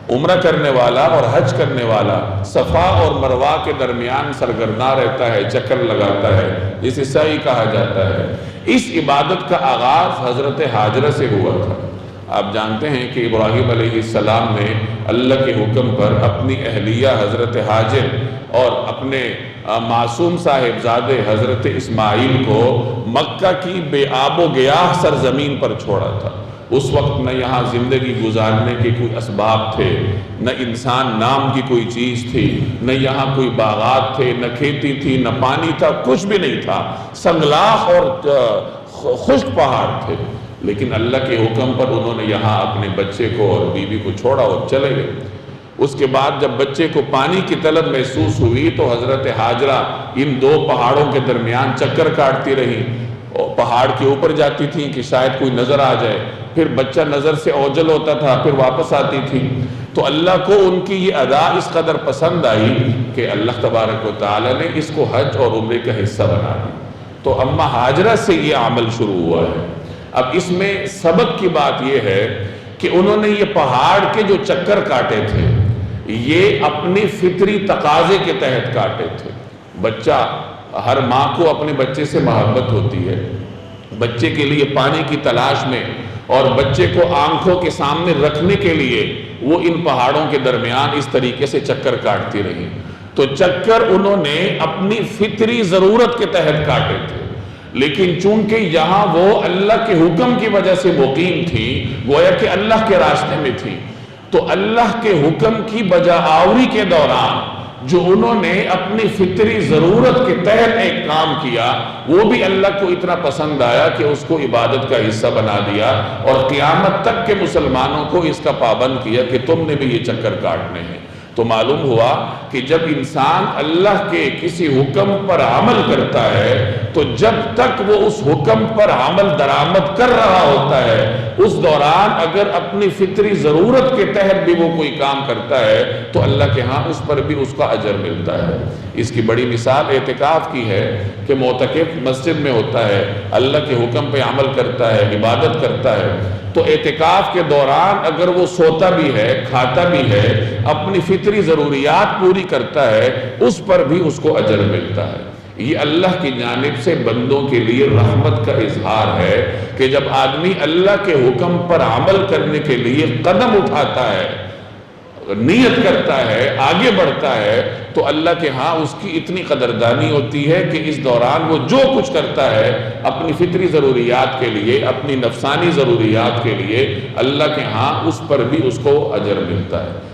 عمرہ کرنے والا اور حج کرنے والا صفا اور مروہ کے درمیان سرگرداں رہتا ہے، چکر لگاتا ہے، جسے سعی کہا جاتا ہے۔ اس عبادت کا آغاز حضرت ہاجرہ سے ہوا تھا۔ آپ جانتے ہیں کہ ابراہیم علیہ السلام نے اللہ کے حکم پر اپنی اہلیہ حضرت ہاجر اور اپنے معصوم صاحبزادے حضرت اسماعیل کو مکہ کی بے آب و گیاہ سرزمین پر چھوڑا تھا۔ اس وقت نہ یہاں زندگی گزارنے کے کوئی اسباب تھے، نہ انسان نام کی کوئی چیز تھی، نہ یہاں کوئی باغات تھے، نہ کھیتی تھی، نہ پانی تھا، کچھ بھی نہیں تھا، سنگلاخ اور خشک پہاڑ تھے۔ لیکن اللہ کے حکم پر انہوں نے یہاں اپنے بچے کو اور بیوی کو چھوڑا اور چلے گئے۔ اس کے بعد جب بچے کو پانی کی طلب محسوس ہوئی تو حضرت ہاجرہ ان دو پہاڑوں کے درمیان چکر کاٹتی رہی، پہاڑ کے اوپر جاتی تھیں کہ شاید کوئی نظر آ جائے، پھر بچہ نظر سے اوجھل ہوتا تھا، پھر واپس آتی تھی۔ تو اللہ کو ان کی یہ ادا اس قدر پسند آئی کہ اللہ تبارک و تعالی نے اس کو حج اور عمرے کا حصہ بنا دی۔ تو اما ہاجرہ سے یہ عمل شروع ہوا ہے۔ اب اس میں سبق کی بات یہ ہے کہ انہوں نے یہ پہاڑ کے جو چکر کاٹے تھے یہ اپنی فطری تقاضے کے تحت کاٹے تھے۔ بچہ، ہر ماں کو اپنے بچے سے محبت ہوتی ہے، بچے کے لیے پانی کی تلاش میں اور بچے کو آنکھوں کے سامنے رکھنے کے لیے وہ ان پہاڑوں کے درمیان اس طریقے سے چکر کاٹتی رہی۔ تو چکر انہوں نے اپنی فطری ضرورت کے تحت کاٹے تھے، لیکن چونکہ یہاں وہ اللہ کے حکم کی وجہ سے مقیم تھی، گویا کہ اللہ کے راستے میں تھی، تو اللہ کے حکم کی بجا آوری کے دوران جو انہوں نے اپنی فطری ضرورت کے تحت ایک کام کیا وہ بھی اللہ کو اتنا پسند آیا کہ اس کو عبادت کا حصہ بنا دیا اور قیامت تک کے مسلمانوں کو اس کا پابند کیا کہ تم نے بھی یہ چکر کاٹنے ہیں۔ تو معلوم ہوا کہ جب انسان اللہ کے کسی حکم پر عمل کرتا ہے تو جب تک وہ اس حکم پر عمل درآمد کر رہا ہوتا ہے اس دوران اگر اپنی فطری ضرورت کے تحت بھی وہ کوئی کام کرتا ہے تو اللہ کے ہاں اس پر بھی اس کا اجر ملتا ہے۔ اس کی بڑی مثال اعتکاف کی ہے کہ معتکف مسجد میں ہوتا ہے، اللہ کے حکم پہ عمل کرتا ہے، عبادت کرتا ہے، تو اعتکاف کے دوران اگر وہ سوتا بھی ہے، کھاتا بھی ہے، اپنی فطری ضروریات پوری کرتا ہے، اس پر بھی اس کو اجر ملتا ہے۔ یہ اللہ کی جانب سے بندوں کے لیے رحمت کا اظہار ہے کہ جب آدمی اللہ کے حکم پر عمل کرنے کے لیے قدم اٹھاتا ہے، نیت کرتا ہے، آگے بڑھتا ہے تو اللہ کے ہاں اس کی اتنی قدردانی ہوتی ہے کہ اس دوران وہ جو کچھ کرتا ہے اپنی فطری ضروریات کے لیے، اپنی نفسانی ضروریات کے لیے، اللہ کے ہاں اس پر بھی اس کو اجر ملتا ہے۔